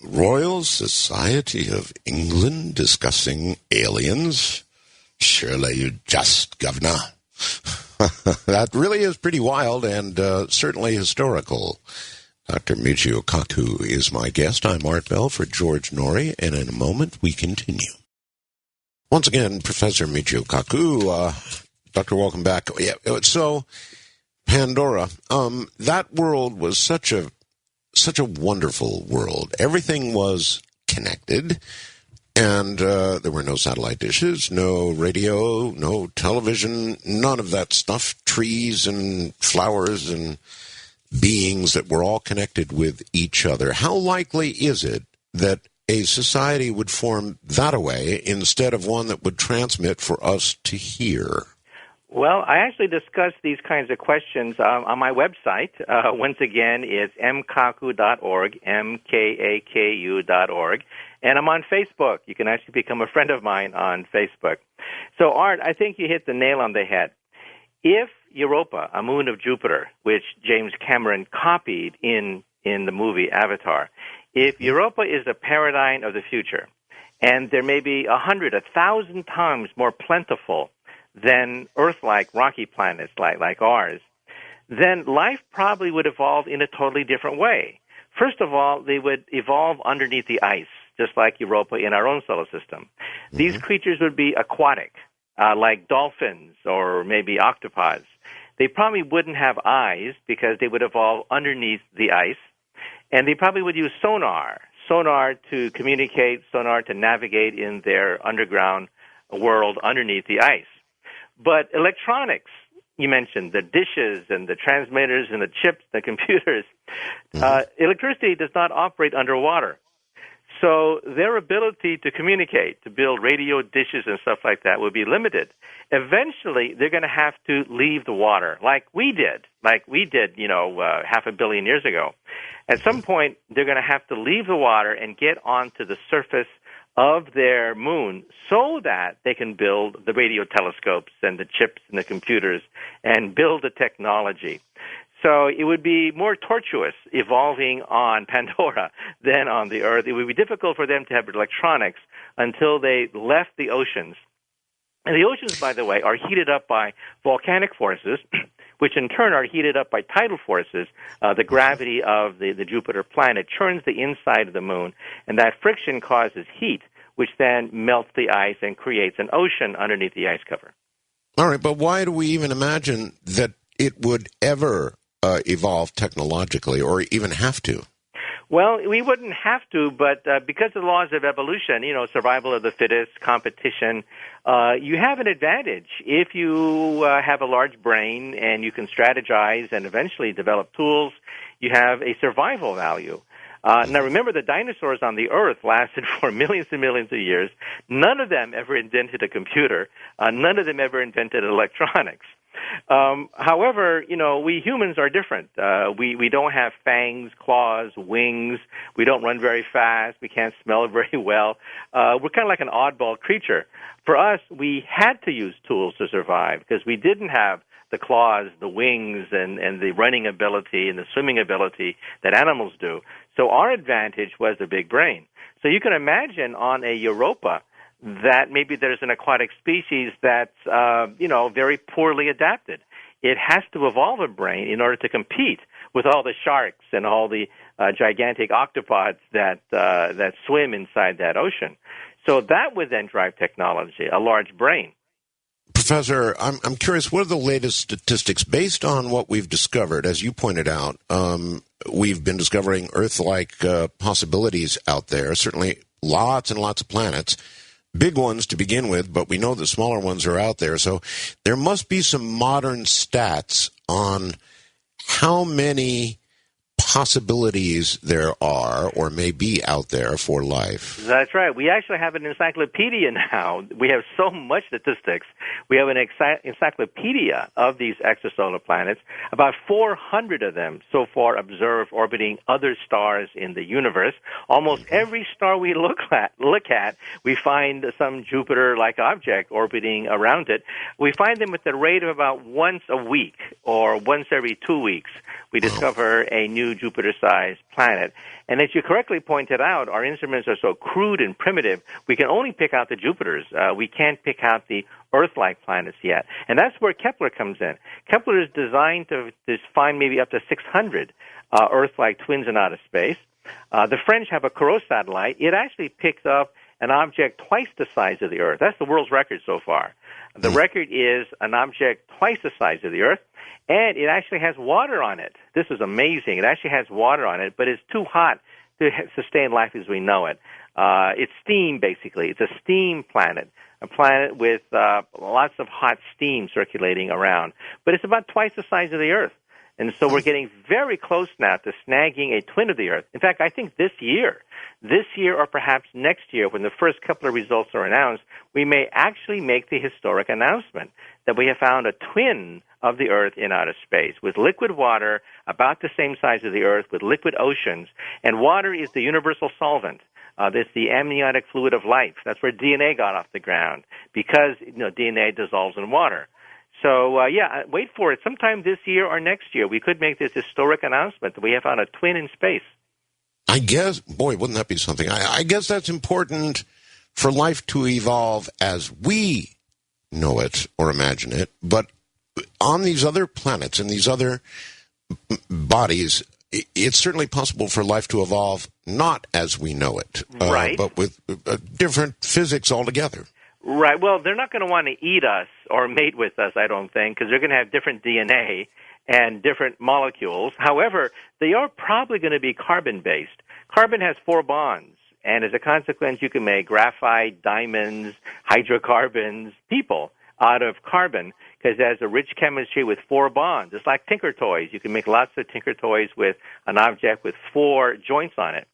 Royal Society of England discussing aliens? Surely you just, Governor. That really is pretty wild and certainly historical. Dr. Michio Kaku is my guest. I'm Art Bell for George Norrie, and in a moment we continue. Once again, Professor Michio Kaku. Doctor, welcome back. Yeah, so, Pandora, that world was such a wonderful world. Everything was connected. And there were no satellite dishes, no radio, no television, none of that stuff, trees and flowers and beings that were all connected with each other. How likely is it that a society would form that way instead of one that would transmit for us to hear? Well, I actually discuss these kinds of questions on my website. Once again, it's mkaku.org, mkaku.org. And I'm on Facebook. You can actually become a friend of mine on Facebook. So, Art, I think you hit the nail on the head. If Europa, a moon of Jupiter, which James Cameron copied in the movie Avatar, if Europa is a paradigm of the future, and there may be 100, 1,000 times more plentiful than Earth-like rocky planets like ours, then life probably would evolve in a totally different way. First of all, they would evolve underneath the ice, just like Europa in our own solar system. These creatures would be aquatic, like dolphins or maybe octopods. They probably wouldn't have eyes because they would evolve underneath the ice, and they probably would use sonar to communicate, sonar to navigate in their underground world underneath the ice. But electronics, you mentioned the dishes and the transmitters and the chips, the computers. Electricity does not operate underwater. So their ability to communicate, to build radio dishes and stuff like that would be limited. Eventually, they're going to have to leave the water, like we did, half a billion years ago. At some point, they're going to have to leave the water and get onto the surface of their moon so that they can build the radio telescopes and the chips and the computers and build the technology. So it would be more tortuous evolving on Pandora than on the Earth. It would be difficult for them to have electronics until they left the oceans. And the oceans, by the way, are heated up by volcanic forces, which in turn are heated up by tidal forces. The gravity of the Jupiter planet churns the inside of the moon, and that friction causes heat, which then melts the ice and creates an ocean underneath the ice cover. All right, but why do we even imagine that it would ever evolve technologically or even have to? Well, we wouldn't have to, but because of the laws of evolution, survival of the fittest, competition, you have an advantage. If you have a large brain and you can strategize and eventually develop tools, you have a survival value. Now, remember, the dinosaurs on the Earth lasted for millions and millions of years. None of them ever invented a computer. None of them ever invented electronics. However, we humans are different. We don't have fangs, claws, wings. We don't run very fast. We can't smell very well. We're kind of like an oddball creature. For us, we had to use tools to survive because we didn't have the claws, the wings, and the running ability and the swimming ability that animals do. So our advantage was the big brain. So you can imagine on a Europa that maybe there's an aquatic species that's, very poorly adapted. It has to evolve a brain in order to compete with all the sharks and all the gigantic octopods that swim inside that ocean. So that would then drive technology, a large brain. Professor, I'm curious, what are the latest statistics based on what we've discovered? As you pointed out, we've been discovering Earth-like possibilities out there, certainly lots and lots of planets, big ones to begin with, but we know the smaller ones are out there. So there must be some modern stats on how many possibilities there are or may be out there for life. That's right. We actually have an encyclopedia now. We have so much statistics. We have an encyclopedia of these extrasolar planets, about 400 of them so far observed orbiting other stars in the universe. Almost every star we look at, we find some Jupiter-like object orbiting around it. We find them at the rate of about once a week or once every 2 weeks. we discover a new Jupiter-sized planet. And as you correctly pointed out, our instruments are so crude and primitive, we can only pick out the Jupiters. We can't pick out the Earth-like planets yet. And that's where Kepler comes in. Kepler is designed to find maybe up to 600 Earth-like twins in outer space. The French have a Corot satellite. It actually picked up an object twice the size of the Earth. That's the world's record so far. The record is an object twice the size of the Earth, and it actually has water on it. This is amazing. It actually has water on it, but it's too hot to sustain life as we know it. It's steam, basically. It's a steam planet, a planet with lots of hot steam circulating around. But it's about twice the size of the Earth. And so we're getting very close now to snagging a twin of the Earth. In fact, I think this year or perhaps next year, when the first couple of results are announced, we may actually make the historic announcement that we have found a twin of the Earth in outer space with liquid water about the same size of the Earth, with liquid oceans. And water is the universal solvent. That's the amniotic fluid of life. That's where DNA got off the ground, because DNA dissolves in water. So, wait for it. Sometime this year or next year, we could make this historic announcement that we have found a twin in space. I guess, boy, wouldn't that be something? I guess that's important for life to evolve as we know it or imagine it. But on these other planets and these other bodies, it's certainly possible for life to evolve not as we know it, right, but with different physics altogether. Right. Well, they're not going to want to eat us or mate with us, I don't think, because they're going to have different DNA and different molecules. However, they are probably going to be carbon-based. Carbon has 4 bonds, and as a consequence, you can make graphite, diamonds, hydrocarbons, people out of carbon, because it has a rich chemistry with 4 bonds. It's like Tinker Toys. You can make lots of Tinker Toys with an object with 4 joints on it.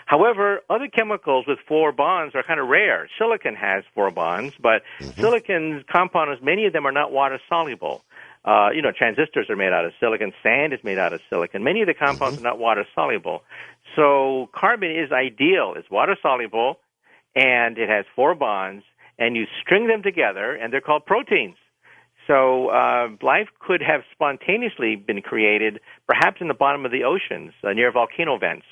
However, other chemicals with 4 bonds are kind of rare. Silicon has 4 bonds, but silicon's compounds, many of them are not water-soluble. Transistors are made out of silicon. Sand is made out of silicon. Many of the compounds are not water-soluble. So carbon is ideal. It's water-soluble, and it has 4 bonds, and you string them together, and they're called proteins. So life could have spontaneously been created, perhaps in the bottom of the oceans, near volcano vents.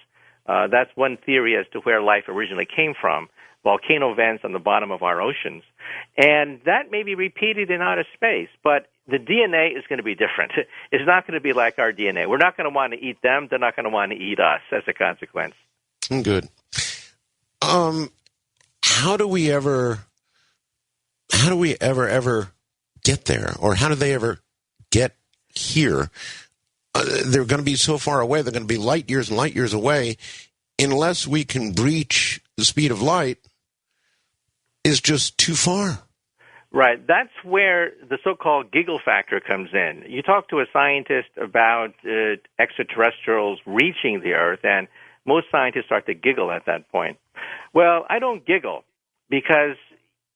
That's one theory as to where life originally came from, volcano vents on the bottom of our oceans. And that may be repeated in outer space, but the DNA is going to be different. It's not going to be like our DNA. We're not going to want to eat them. They're not going to want to eat us as a consequence. Good. How do we ever get there? Or how do they ever get here? They're going to be so far away. They're going to be light years and light years away. Unless we can breach the speed of light, is just too far. Right. That's where the so-called giggle factor comes in. You talk to a scientist about extraterrestrials reaching the Earth, and most scientists start to giggle at that point. Well, I don't giggle, because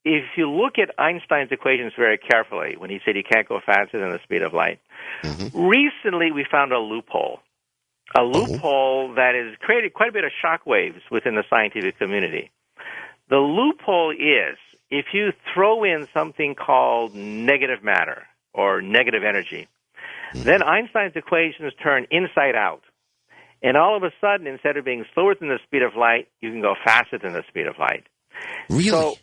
if you look at Einstein's equations very carefully, when he said you can't go faster than the speed of light, recently we found a loophole that has created quite a bit of shockwaves within the scientific community. The loophole is, if you throw in something called negative matter or negative energy, then Einstein's equations turn inside out. And all of a sudden, instead of being slower than the speed of light, you can go faster than the speed of light. Really?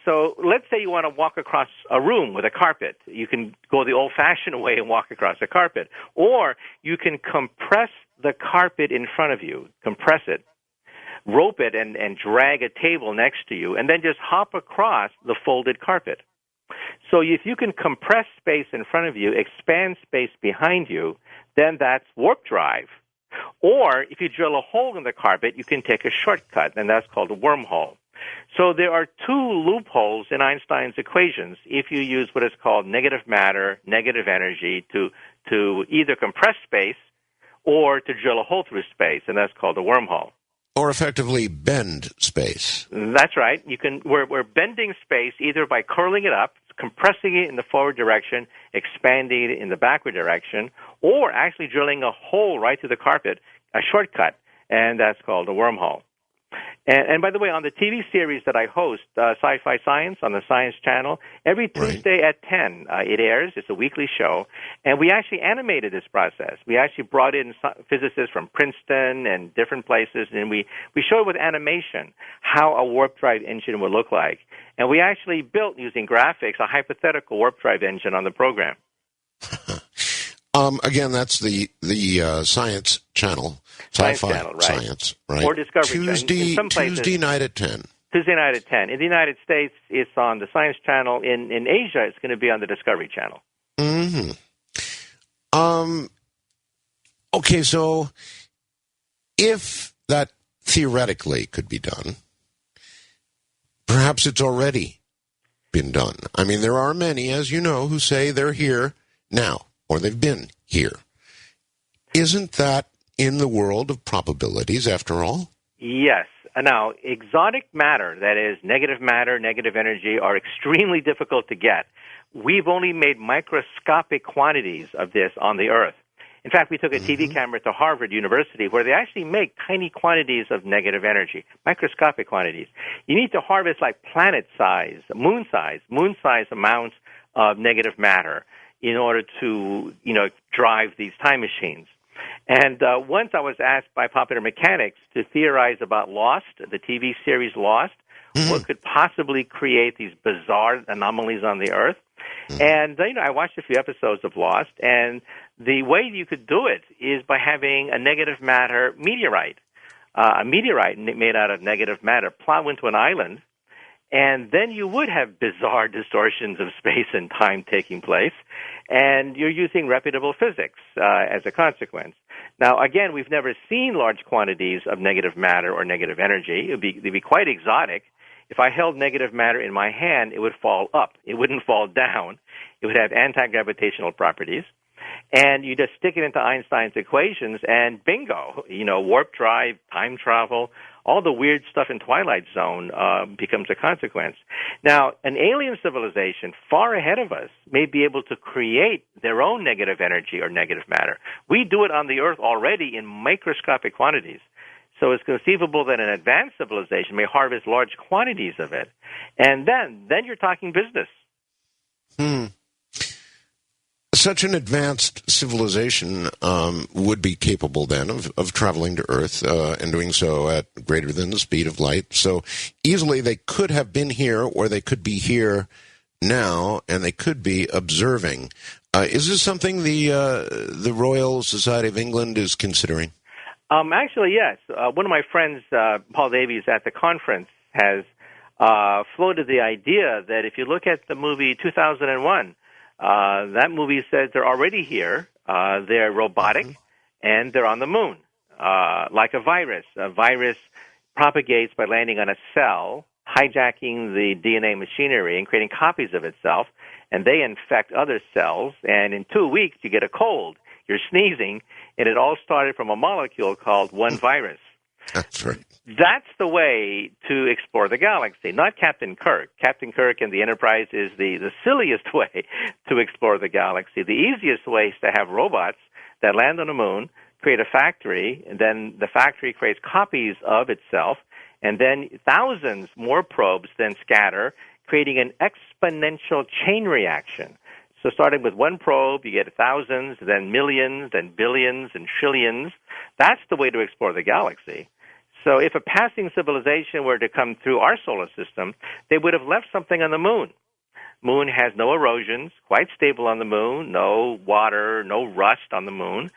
So let's say you want to walk across a room with a carpet. You can go the old-fashioned way and walk across a carpet. Or you can compress the carpet in front of you, compress it, rope it, and drag a table next to you, and then just hop across the folded carpet. So if you can compress space in front of you, expand space behind you, then that's warp drive. Or if you drill a hole in the carpet, you can take a shortcut, and that's called a wormhole. So there are 2 loopholes in Einstein's equations if you use what is called negative matter, negative energy to either compress space or to drill a hole through space, and that's called a wormhole. Or effectively bend space. That's right. We're bending space either by curling it up, compressing it in the forward direction, expanding it in the backward direction, or actually drilling a hole right through the carpet, a shortcut, and that's called a wormhole. And by the way, on the TV series that I host, Sci-Fi Science on the Science Channel, every Tuesday at 10, it airs. It's a weekly show. And we actually animated this process. We actually brought in physicists from Princeton and different places, and we showed with animation how a warp drive engine would look like. And we actually built, using graphics, a hypothetical warp drive engine on the program. Again, that's the Science Channel, Sci-Fi Channel, right. Science, right? Or Discovery Tuesday night at 10. Tuesday night at 10. In the United States, it's on the Science Channel. In Asia, it's going to be on the Discovery Channel. Mm-hmm. Okay, so if that theoretically could be done, perhaps it's already been done. I mean, there are many, as you know, who say they're here now, or they've been here. Isn't that in the world of probabilities, after all? Yes. Now, exotic matter, that is, negative matter, negative energy, are extremely difficult to get. We've only made microscopic quantities of this on the Earth. In fact, we took a TV camera to Harvard University where they actually make tiny quantities of negative energy, microscopic quantities. You need to harvest like planet-size, moon-size amounts of negative matter in order to, drive these time machines. And once I was asked by Popular Mechanics to theorize about Lost, the TV series Lost, what could possibly create these bizarre anomalies on the Earth. And, I watched a few episodes of Lost, and the way you could do it is by having a negative matter meteorite. A meteorite made out of negative matter plow into an island, and then you would have bizarre distortions of space and time taking place, and you're using reputable physics as a consequence. Now, again, we've never seen large quantities of negative matter or negative energy. It'd be quite exotic. If I held negative matter in my hand, it would fall up. It wouldn't fall down. It would have anti-gravitational properties. And you just stick it into Einstein's equations, and bingo, warp drive, time travel, all the weird stuff in Twilight Zone becomes a consequence. Now, an alien civilization far ahead of us may be able to create their own negative energy or negative matter. We do it on the Earth already in microscopic quantities. So it's conceivable that an advanced civilization may harvest large quantities of it. And then you're talking business. Such an advanced civilization would be capable then of traveling to Earth and doing so at greater than the speed of light. So easily they could have been here, or they could be here now, and they could be observing. Is this something the Royal Society of England is considering? Actually, yes. One of my friends, Paul Davies, at the conference has floated the idea that if you look at the movie 2001, that movie says they're already here, they're robotic, and they're on the moon, like a virus. A virus propagates by landing on a cell, hijacking the DNA machinery and creating copies of itself, and they infect other cells, and in 2 weeks you get a cold. You're sneezing, and it all started from a molecule called one virus. That's right. That's the way to explore the galaxy, not Captain Kirk. Captain Kirk and the Enterprise is the silliest way to explore the galaxy. The easiest way is to have robots that land on the moon, create a factory, and then the factory creates copies of itself, and then thousands more probes then scatter, creating an exponential chain reaction. So starting with one probe, you get thousands, then millions, then billions, and trillions. That's the way to explore the galaxy. So if a passing civilization were to come through our solar system, they would have left something on the moon. Moon has no erosions, quite stable on the moon, no water, no rust on the moon,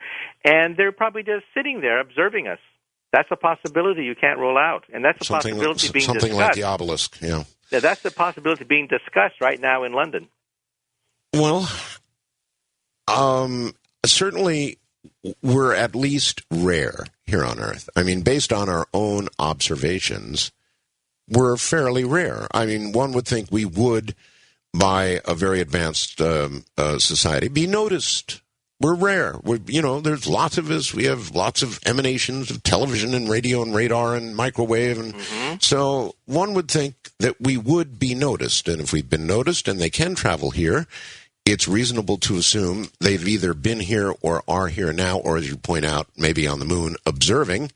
and they're probably just sitting there observing us. That's a possibility you can't rule out, and that's a possibility being discussed. Something like the obelisk, yeah. That's the possibility being discussed right now in London. Well, certainly we're at least rare here on Earth. I mean, based on our own observations, we're fairly rare. I mean, one would think we would, by a very advanced society, be noticed. We're rare. There's lots of us. We have lots of emanations of television and radio and radar and microwave. And so one would think that we would be noticed. And if we've been noticed and they can travel here, it's reasonable to assume they've either been here or are here now, or as you point out, maybe on the moon observing.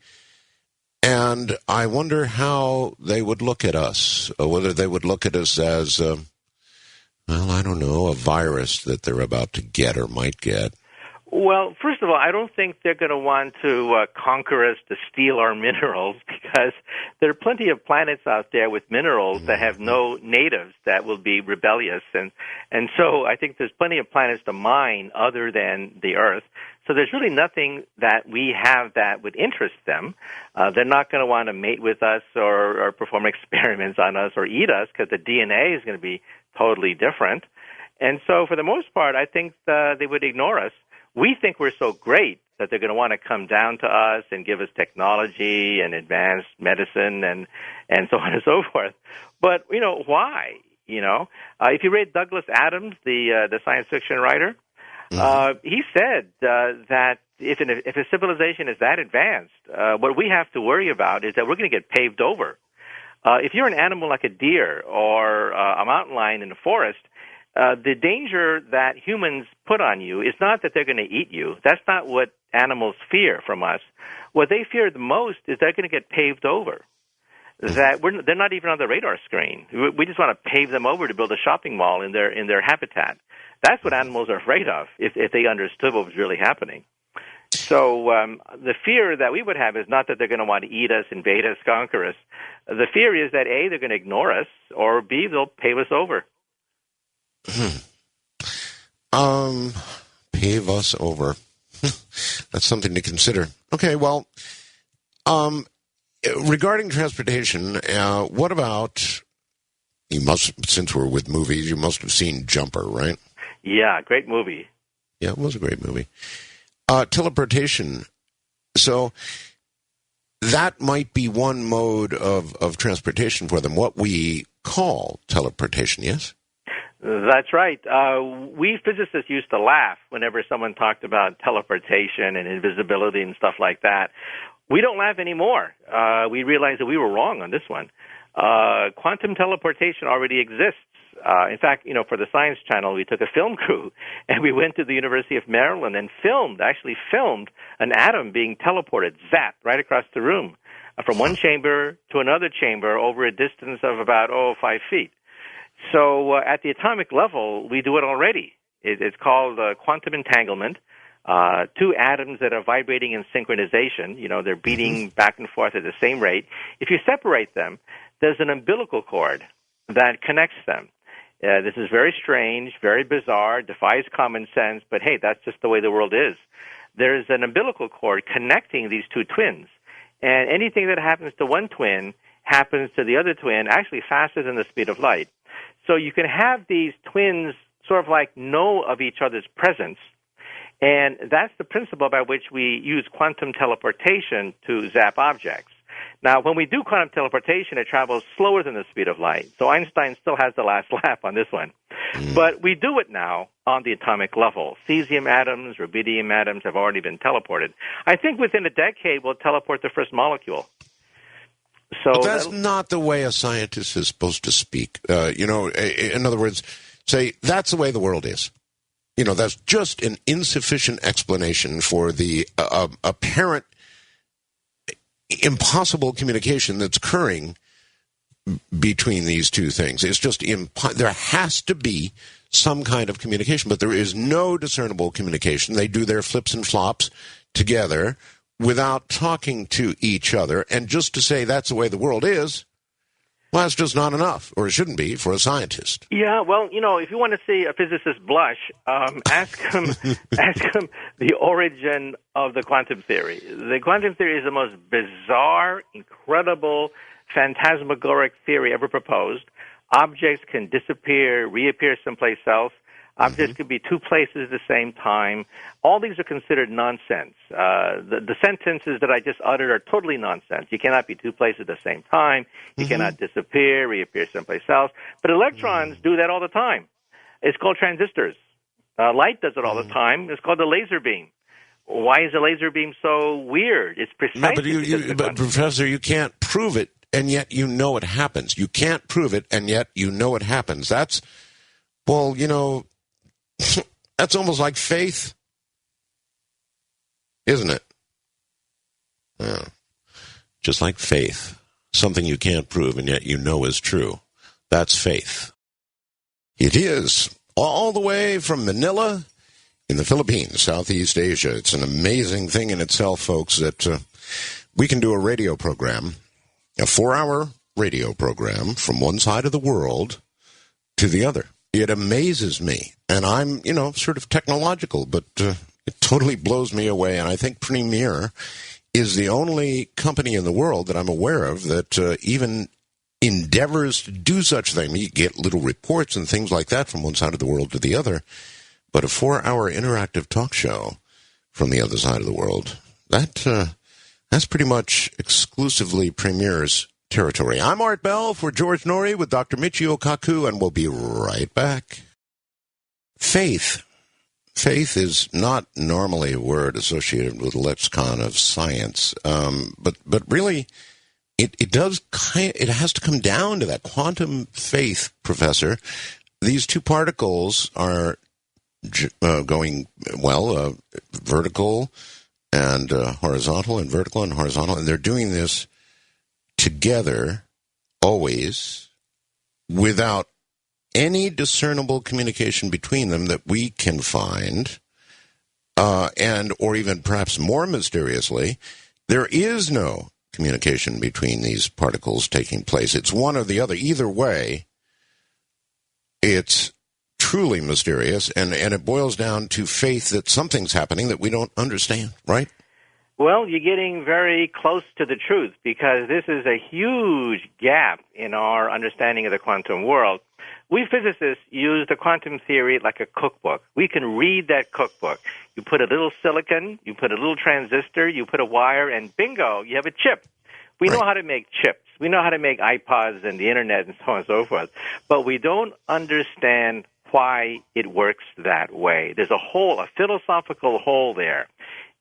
And I wonder how they would look at us, whether they would look at us as, well, I don't know, a virus that they're about to get or might get. Well, first of all, I don't think they're going to want to conquer us to steal our minerals, because there are plenty of planets out there with minerals that have no natives that will be rebellious. And so I think there's plenty of planets to mine other than the Earth. So there's really nothing that we have that would interest them. They're not going to want to mate with us or perform experiments on us or eat us, because the DNA is going to be totally different. And so for the most part, I think they would ignore us. We think we're so great that they're going to want to come down to us and give us technology and advanced medicine and so on and so forth. But, why? If you read Douglas Adams, the science fiction writer, he said that if a civilization is that advanced, what we have to worry about is that we're going to get paved over. If you're an animal like a deer or a mountain lion in the forest, the danger that humans put on you is not that they're going to eat you. That's not what animals fear from us. What they fear the most is they're going to get paved over. That they're not even on the radar screen. We just want to pave them over to build a shopping mall in their habitat. That's what animals are afraid of, if they understood what was really happening. So the fear that we would have is not that they're going to want to eat us, invade us, conquer us. The fear is that A, they're going to ignore us, or B, they'll pave us over. Pave us over. That's something to consider. Okay, well, regarding transportation, what about, since we're with movies, you must have seen Jumper, right? Yeah, great movie. Yeah, it was a great movie. Teleportation. So that might be one mode of transportation for them, what we call teleportation, yes? That's right. We physicists used to laugh whenever someone talked about teleportation and invisibility and stuff like that. We don't laugh anymore. We realize that we were wrong on this one. Quantum teleportation already exists. In fact, for the Science Channel, we took a film crew and we went to the University of Maryland and filmed an atom being teleported, zapped, right across the room from one chamber to another chamber over a distance of about, 5 feet. So at the atomic level, we do it already. It's called quantum entanglement. Two atoms that are vibrating in synchronization, they're beating back and forth at the same rate. If you separate them, there's an umbilical cord that connects them. This is very strange, very bizarre, defies common sense, but hey, that's just the way the world is. There's an umbilical cord connecting these two twins, and anything that happens to one twin happens to the other twin actually faster than the speed of light. So you can have these twins sort of like know of each other's presence, and that's the principle by which we use quantum teleportation to zap objects. Now, when we do quantum teleportation, it travels slower than the speed of light. So Einstein still has the last laugh on this one. But we do it now on the atomic level. Cesium atoms, rubidium atoms have already been teleported. I think within a decade, we'll teleport the first molecule. So but that's not the way a scientist is supposed to speak. In other words, say, that's the way the world is. That's just an insufficient explanation for the apparent impossible communication that's occurring between these two things. It's just there has to be some kind of communication, but there is no discernible communication. They do their flips and flops together without talking to each other, and just to say that's the way the world is, well, that's just not enough, or it shouldn't be, for a scientist. Yeah, well, if you want to see a physicist blush, ask him the origin of the quantum theory. The quantum theory is the most bizarre, incredible, phantasmagoric theory ever proposed. Objects can disappear, reappear someplace else. Objects could be two places at the same time. All these are considered nonsense. The sentences that I just uttered are totally nonsense. You cannot be two places at the same time. You cannot disappear, reappear someplace else. But electrons do that all the time. It's called transistors. Light does it all the time. It's called the laser beam. Why is the laser beam so weird? It's precisely but Professor, you can't prove it, and yet you know it happens. You can't prove it, and yet you know it happens. That's, that's almost like faith, isn't it? Yeah. just like faith, something you can't prove and yet you know is true. That's faith. It is all the way from Manila in the Philippines, Southeast Asia. It's an amazing thing in itself, folks, that we can do a radio program, a 4-hour radio program from one side of the world to the other. It amazes me. And I'm, sort of technological, but it totally blows me away. And I think Premier is the only company in the world that I'm aware of that even endeavors to do such thing. You get little reports and things like that from one side of the world to the other. But a 4-hour interactive talk show from the other side of the world, that's pretty much exclusively Premier's territory. I'm Art Bell for George Norrie with Dr. Michio Kaku, and we'll be right back. Faith. Faith is not normally a word associated with the lexicon of science, but really, it has to come down to that quantum faith, Professor. These two particles are going vertical and horizontal, and vertical and horizontal, and they're doing this together always without any discernible communication between them that we can find, or even perhaps more mysteriously, there is no communication between these particles taking place. It's one or the other. Either way, it's truly mysterious, and it boils down to faith that something's happening that we don't understand, right? Well, you're getting very close to the truth, because this is a huge gap in our understanding of the quantum world. We physicists use the quantum theory like a cookbook. We can read that cookbook. You put a little silicon, you put a little transistor, you put a wire, and bingo, you have a chip. We know how to make chips. We know how to make iPods and the Internet and so on and so forth. But we don't understand why it works that way. There's a philosophical hole there.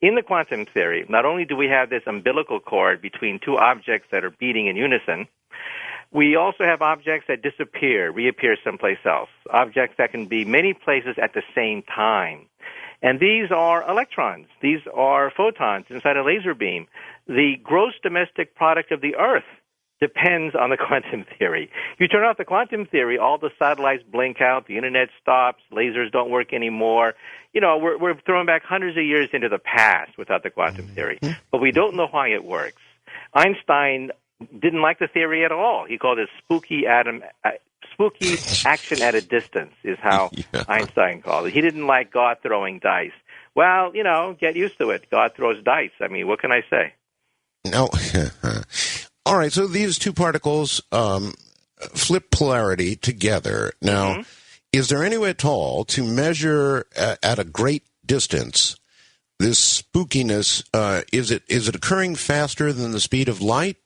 In the quantum theory, not only do we have this umbilical cord between two objects that are beating in unison, we also have objects that disappear, reappear someplace else, objects that can be many places at the same time. And these are electrons. These are photons inside a laser beam. The gross domestic product of the Earth depends on the quantum theory. You turn off the quantum theory, all the satellites blink out, the Internet stops, lasers don't work anymore. We're throwing back hundreds of years into the past without the quantum theory. But we don't know why it works. Einstein didn't like the theory at all. He called it spooky action at a distance, is how Einstein called it. He didn't like God throwing dice. Well, get used to it. God throws dice. I mean, what can I say? No. All right, so these two particles flip polarity together. Now, is there any way at all to measure at a great distance this spookiness? Is it occurring faster than the speed of light?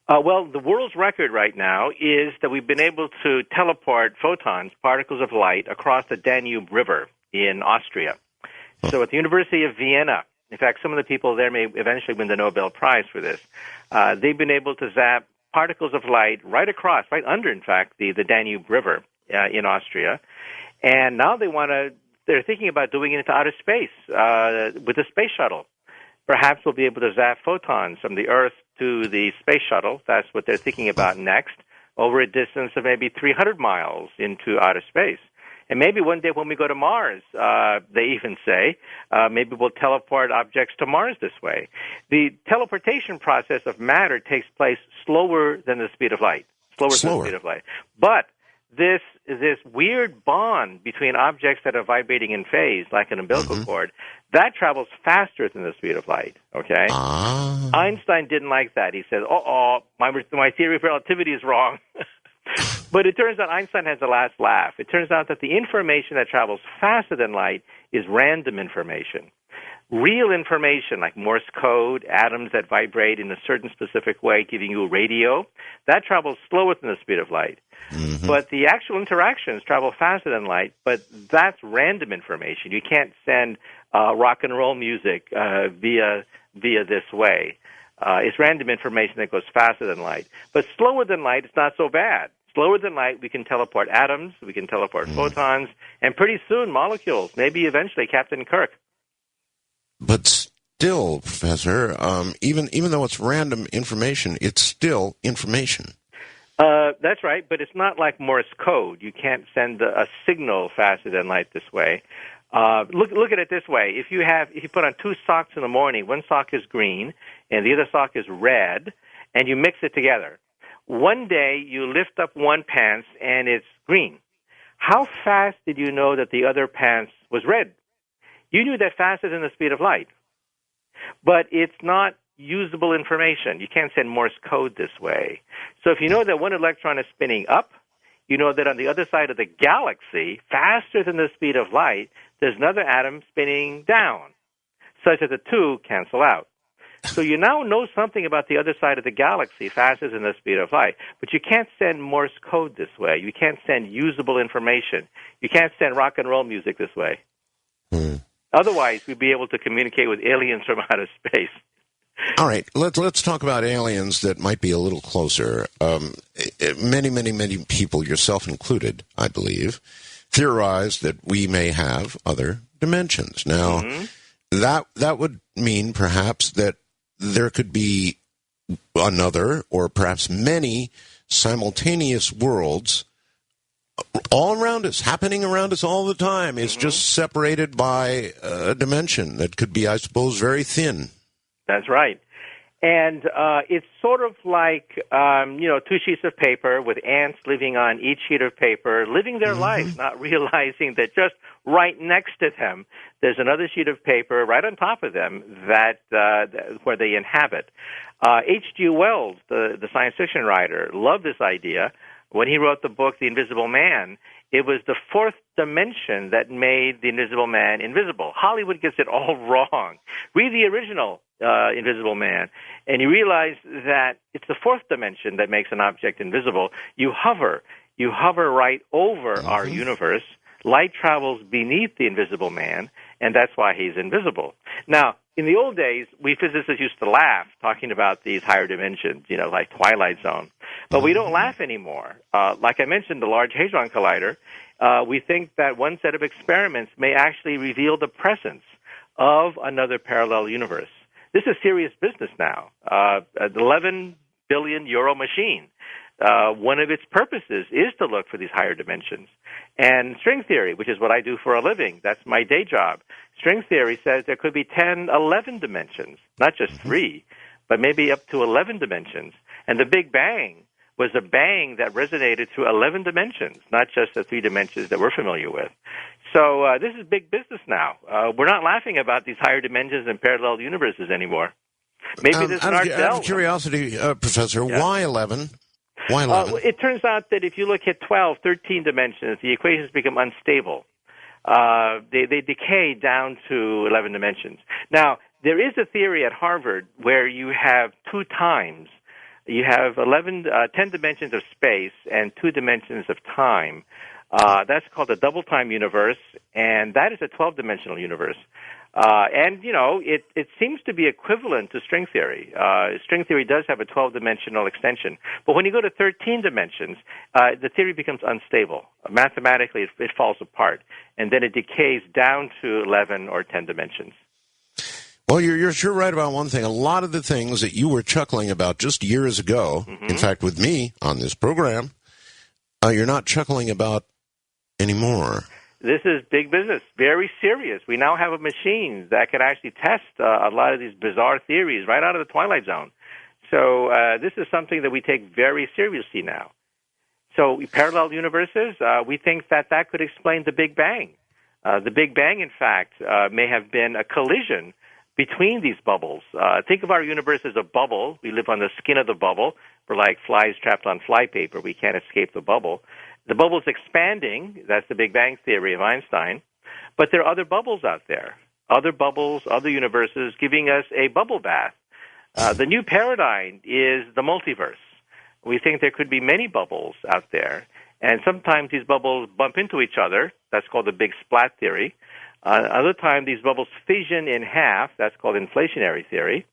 Well, the world's record right now is that we've been able to teleport photons, particles of light, across the Danube River in Austria. So at the University of Vienna, in fact, some of the people there may eventually win the Nobel Prize for this. They've been able to zap particles of light right under, in fact, the Danube River in Austria. And now they're thinking about doing it into outer space with the space shuttle. Perhaps we'll be able to zap photons from the Earth to the space shuttle. That's what they're thinking about next, over a distance of maybe 300 miles into outer space. And maybe one day when we go to Mars, they even say, maybe we'll teleport objects to Mars this way. The teleportation process of matter takes place slower than the speed of light. Slower than the speed of light. But this weird bond between objects that are vibrating in phase, like an umbilical cord, that travels faster than the speed of light, okay? Einstein didn't like that. He said, my theory of relativity is wrong. But it turns out Einstein has the last laugh. It turns out that the information that travels faster than light is random information. Real information, like Morse code, atoms that vibrate in a certain specific way, giving you a radio, that travels slower than the speed of light. But the actual interactions travel faster than light, but that's random information. You can't send rock and roll music via this way. It's random information that goes faster than light. But slower than light, it's not so bad. Slower than light, we can teleport atoms, we can teleport photons, and pretty soon molecules, maybe eventually Captain Kirk. But still, Professor, even though it's random information, it's still information. That's right, but it's not like Morse code. You can't send a signal faster than light this way. Look at it this way: if you put on two socks in the morning, one sock is green and the other sock is red, and you mix it together. One day you lift up one pants and it's green. How fast did you know that the other pants was red? You knew that faster than the speed of light. But it's not usable information. You can't send Morse code this way. So if you know that one electron is spinning up, you know that on the other side of the galaxy, faster than the speed of light, there's another atom spinning down, such that the two cancel out. So you now know something about the other side of the galaxy faster than the speed of light, but you can't send Morse code this way. You can't send usable information. You can't send rock and roll music this way. Otherwise, we'd be able to communicate with aliens from outer space. All right, let's talk about aliens that might be a little closer. Many people, yourself included, I believe, theorize that we may have other dimensions. Now, that would mean perhaps that there could be another or perhaps many simultaneous worlds all around us, happening around us all the time. It's just separated by a dimension that could be, I suppose, very thin. That's right. And it's sort of like, two sheets of paper with ants living on each sheet of paper, living their life, not realizing that just right next to them, there's another sheet of paper right on top of them where they inhabit. H.G. Wells, the science fiction writer, loved this idea. When he wrote the book, The Invisible Man, it was the fourth dimension that made the Invisible Man invisible. Hollywood gets it all wrong. Read the original Invisible Man, and you realize that it's the fourth dimension that makes an object invisible. You hover right over our universe. Light travels beneath the Invisible Man, and that's why he's invisible. Now, in the old days, we physicists used to laugh talking about these higher dimensions, like Twilight Zone. But we don't laugh anymore. Like I mentioned, the Large Hadron Collider, we think that one set of experiments may actually reveal the presence of another parallel universe. This is serious business now. An 11 billion euro machine. One of its purposes is to look for these higher dimensions. And string theory, which is what I do for a living, that's my day job. String theory says there could be 10, 11 dimensions, not just 3, but maybe up to 11 dimensions. And the Big Bang was a bang that resonated through 11 dimensions, not just the 3 dimensions that we're familiar with. So this is big business now. We're not laughing about these higher dimensions and parallel universes anymore. Maybe there's an out of curiosity, Professor, why 11? Why 11? It turns out that if you look at 12, 13 dimensions, the equations become unstable. They decay down to 11 dimensions. Now, there is a theory at Harvard where you have 2 times. You have 10 dimensions of space and 2 dimensions of time. That's called a double-time universe, and that is a 12-dimensional universe. It seems to be equivalent to string theory. String theory does have a 12-dimensional extension. But when you go to 13 dimensions, the theory becomes unstable. Mathematically, it falls apart, and then it decays down to 11 or 10 dimensions. Well, you're sure right about one thing. A lot of the things that you were chuckling about just years ago, in fact, with me on this program, you're not chuckling about anymore. This is big business, very serious. We now have a machine that can actually test a lot of these bizarre theories right out of the Twilight Zone. So this is something that we take very seriously now. So parallel universes, we think that could explain the Big Bang. The Big Bang, in fact, may have been a collision between these bubbles. Think of our universe as a bubble. We live on the skin of the bubble. We're like flies trapped on flypaper. We can't escape the bubble. The bubble's expanding. That's the Big Bang theory of Einstein. But there are other bubbles out there, other bubbles, other universes giving us a bubble bath. The new paradigm is the multiverse. We think there could be many bubbles out there, and sometimes these bubbles bump into each other. That's called the big splat theory. Other time, these bubbles fission in half. That's called inflationary theory.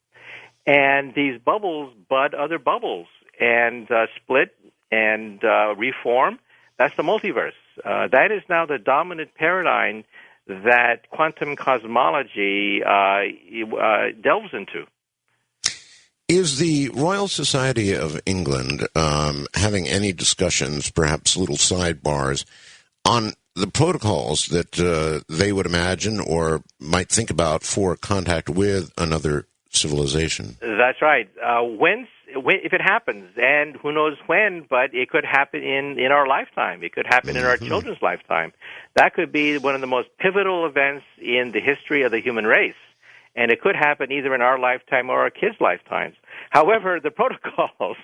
And these bubbles bud other bubbles and split and reform. That's the multiverse. That is now the dominant paradigm that quantum cosmology delves into. Is the Royal Society of England having any discussions, perhaps little sidebars, on the protocols that they would imagine or might think about for contact with another civilization? That's right. If it happens, and who knows when, but it could happen in our lifetime. It could happen in our children's lifetime. That could be one of the most pivotal events in the history of the human race. And it could happen either in our lifetime or our kids' lifetimes. However, the protocols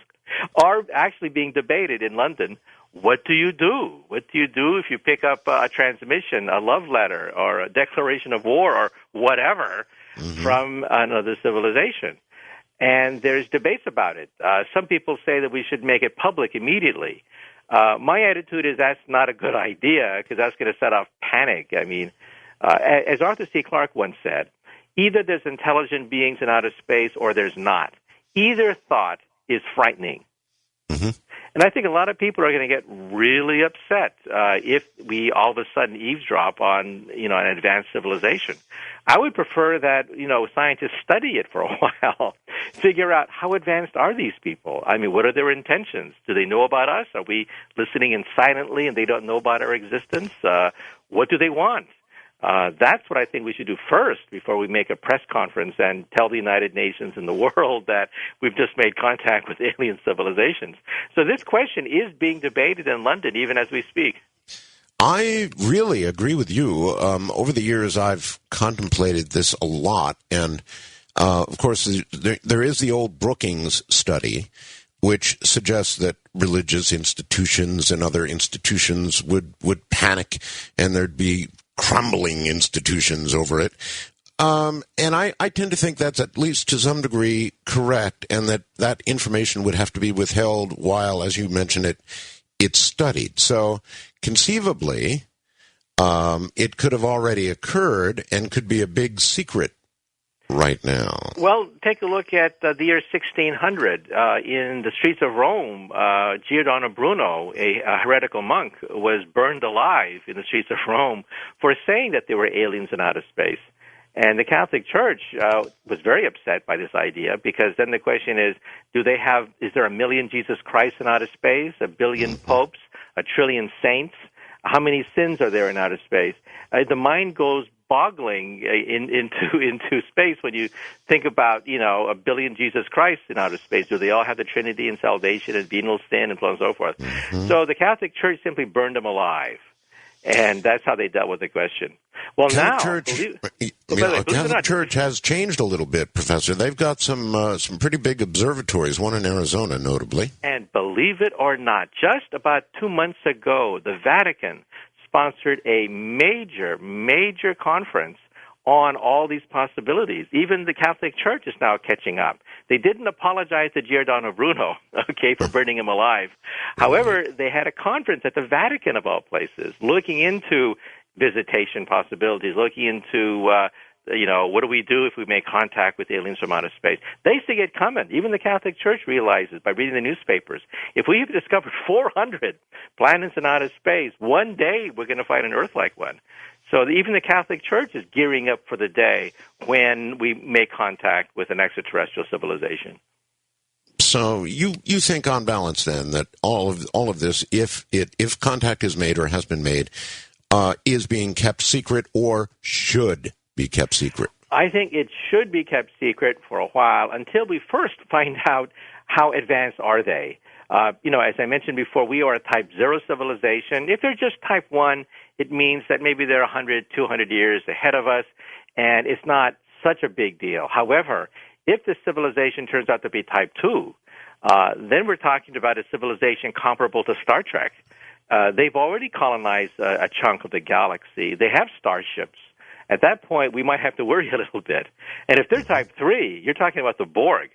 are actually being debated in London. What do you do? What do you do if you pick up a transmission, a love letter, or a declaration of war, or whatever from another civilization? And there's debates about it. Some people say that we should make it public immediately. My attitude is that's not a good idea because that's going to set off panic. I mean, as Arthur C. Clarke once said, either there's intelligent beings in outer space or there's not. Either thought is frightening. And I think a lot of people are going to get really upset if we all of a sudden eavesdrop on, an advanced civilization. I would prefer that, scientists study it for a while, figure out how advanced are these people? I mean, what are their intentions? Do they know about us? Are we listening in silently and they don't know about our existence? What do they want? That's what I think we should do first before we make a press conference and tell the United Nations and the world that we've just made contact with alien civilizations. So this question is being debated in London even as we speak. I really agree with you. Over the years, I've contemplated this a lot. And, of course, there is the old Brookings study, which suggests that religious institutions and other institutions would panic and there'd be crumbling institutions over it. And I tend to think that's at least to some degree correct, and that information would have to be withheld while, as you mentioned it's studied. So conceivably, it could have already occurred and could be a big secret right now. Well, take a look at the year 1600. In the streets of Rome, Giordano Bruno, a heretical monk, was burned alive in the streets of Rome for saying that there were aliens in outer space. And the Catholic Church was very upset by this idea because then the question is, is there 1 million Jesus Christ in outer space, 1 billion popes, 1 trillion saints? How many sins are there in outer space? The mind goes boggling into space when you think about, 1 billion Jesus Christ in outer space. Do they all have the Trinity and salvation and venial sin and so on and so forth? So the Catholic Church simply burned them alive. And that's how they dealt with the question. Well, Catholic Church has changed a little bit, Professor. They've got some pretty big observatories, one in Arizona, notably. And believe it or not, just about 2 months ago, the Vatican sponsored a major conference on all these possibilities. Even the Catholic Church is now catching up. They didn't apologize to Giordano Bruno, for burning him alive. However, they had a conference at the Vatican, of all places, looking into visitation possibilities, looking into, what do we do if we make contact with aliens from outer space? They see it coming. Even the Catholic Church realizes by reading the newspapers, if we have discovered 400 planets in outer space, one day we're going to find an Earth-like one. So even the Catholic Church is gearing up for the day when we make contact with an extraterrestrial civilization. So you think on balance then that all of this, if contact is made or has been made, is being kept secret or should be kept secret? I think it should be kept secret for a while until we first find out how advanced are they. As I mentioned before, we are a Type 0 civilization. If they're just Type 1, it means that maybe they're 100, 200 years ahead of us, and it's not such a big deal. However, if the civilization turns out to be Type 2, then we're talking about a civilization comparable to Star Trek. They've already colonized a chunk of the galaxy. They have starships. At that point, we might have to worry a little bit. And if they're Type 3, you're talking about the Borg.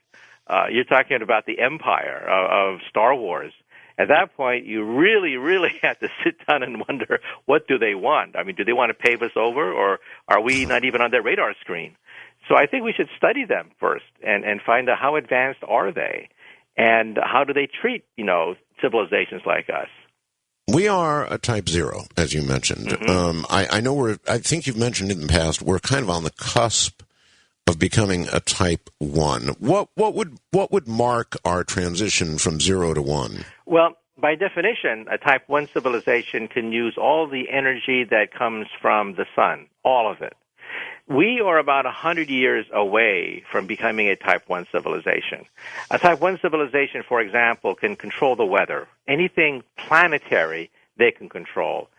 You're talking about the empire of Star Wars. At that point, you really, really have to sit down and wonder, what do they want? I mean, do they want to pave us over, or are we not even on their radar screen? So I think we should study them first and find out how advanced are they, and how do they treat, civilizations like us. We are a type 0, as you mentioned. Mm-hmm. I know I think you've mentioned in the past, we're kind of on the cusp of becoming a type 1. What would mark our transition from 0 to 1? Well, by definition, a type 1 civilization can use all the energy that comes from the sun, all of it. We are about 100 years away from becoming a type 1 civilization. A type 1 civilization, for example, can control the weather. Anything planetary, they can control.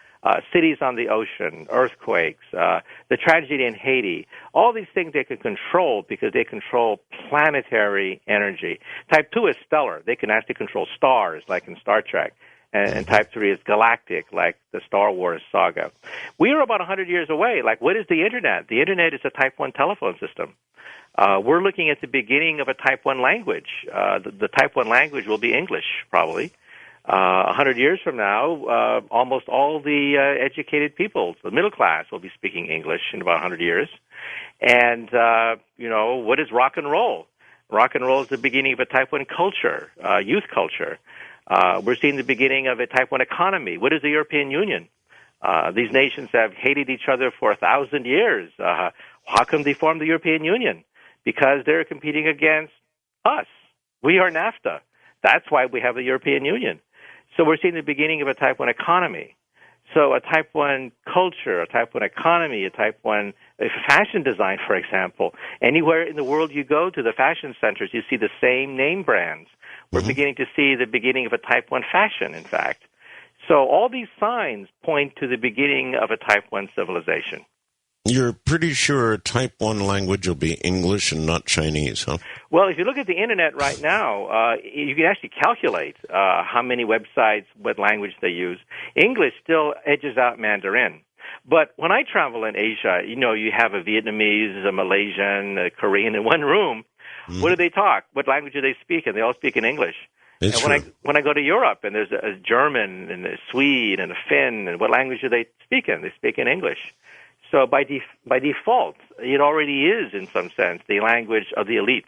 Cities on the ocean, earthquakes, the tragedy in Haiti, all these things they can control because they control planetary energy. Type 2 is stellar. They can actually control stars, like in Star Trek. And type 3 is galactic, like the Star Wars saga. We are about 100 years away. Like, what is the Internet? The Internet is a type 1 telephone system. We're looking at the beginning of a type 1 language. The type 1 language will be English, probably. 100 years from now, almost all the educated people, the middle class, will be speaking English in about 100 years. And, what is rock and roll? Rock and roll is the beginning of a type 1 culture, youth culture. We're seeing the beginning of a type 1 economy. What is the European Union? These nations have hated each other for 1,000 years. How come they formed the European Union? Because they're competing against us. We are NAFTA. That's why we have the European Union. So we're seeing the beginning of a type 1 economy. So a type 1 culture, a type 1 economy, a type 1 fashion design, for example. Anywhere in the world you go to the fashion centers, you see the same name brands. We're beginning to see the beginning of a type 1 fashion, in fact. So all these signs point to the beginning of a type 1 civilization. You're pretty sure type 1 language will be English and not Chinese, huh? Well, if you look at the Internet right now, you can actually calculate how many websites, what language they use. English still edges out Mandarin. But when I travel in Asia, you have a Vietnamese, a Malaysian, a Korean in one room. What do they talk? What language do they speak? And they all speak in English. It's and true. when I go to Europe and there's a German and a Swede and a Finn, and what language do they speak in? They speak in English. So by default, it already is, in some sense, the language of the elites,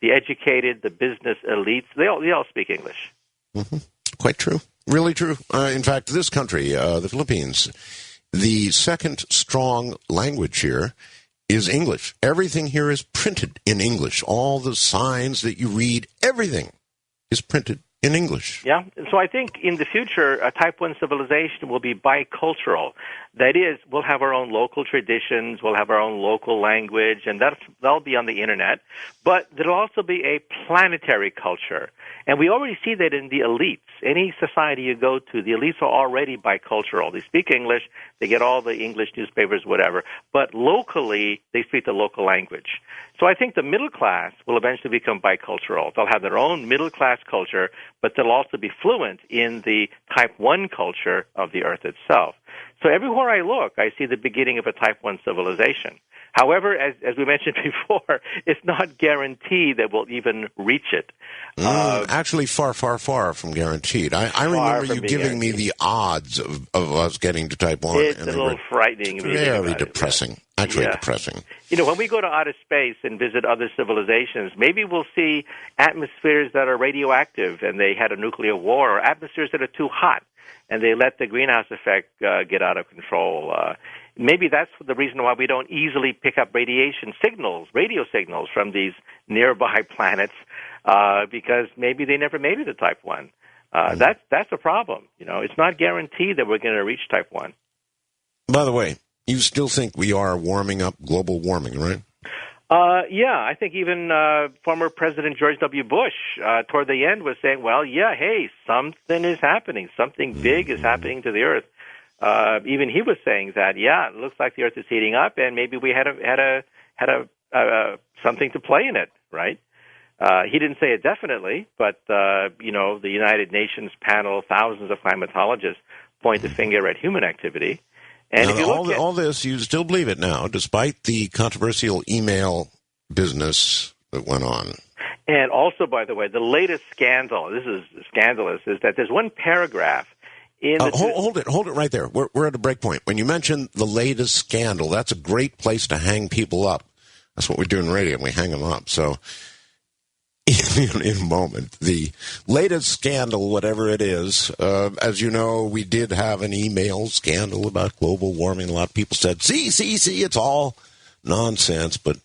the educated, the business elites. They all speak English. Mm-hmm. Quite true. Really true. In fact, this country, the Philippines, the second strong language here is English. Everything here is printed in English. All the signs that you read, everything is printed in English. Yeah, so I think in the future, a type 1 civilization will be bicultural. That is, we'll have our own local traditions, we'll have our own local language, and that'll be on the Internet. But there'll also be a planetary culture. And we already see that in the elites. Any society you go to, the elites are already bicultural. They speak English, they get all the English newspapers, whatever. But locally, they speak the local language. So I think the middle class will eventually become bicultural. They'll have their own middle class culture, but they'll also be fluent in the type 1 culture of the earth itself. So everywhere I look, I see the beginning of a type 1 civilization. However, as we mentioned before, it's not guaranteed that we'll even reach it. Actually, far, far, far from guaranteed. I remember you giving me the odds of us getting to type 1. It's a little frightening. Very depressing. Actually depressing. When we go to outer space and visit other civilizations, maybe we'll see atmospheres that are radioactive and they had a nuclear war, or atmospheres that are too hot and they let the greenhouse effect get out of control. Maybe that's the reason why we don't easily pick up radio signals from these nearby planets, because maybe they never made it to type 1. That's a problem. It's not guaranteed that we're going to reach type 1. By the way, you still think we are warming up, global warming, right? Yeah, I think even former President George W. Bush, toward the end, was saying, well, yeah, hey, something is happening. Something big is happening to the Earth. Even he was saying that, yeah, it looks like the Earth is heating up, and maybe we had something to play in it, right? He didn't say it definitely, but the United Nations panel, thousands of climatologists point the finger at human activity. And now, if you look all this, you still believe it now, despite the controversial email business that went on. And also, by the way, the latest scandal, this is scandalous, is that there's one paragraph in the... Hold it right there. We're at a break point. When you mention the latest scandal, that's a great place to hang people up. That's what we do in radio. We hang them up. So in a moment. The latest scandal, whatever it is, as you know, we did have an email scandal about global warming. A lot of people said, see, it's all nonsense. But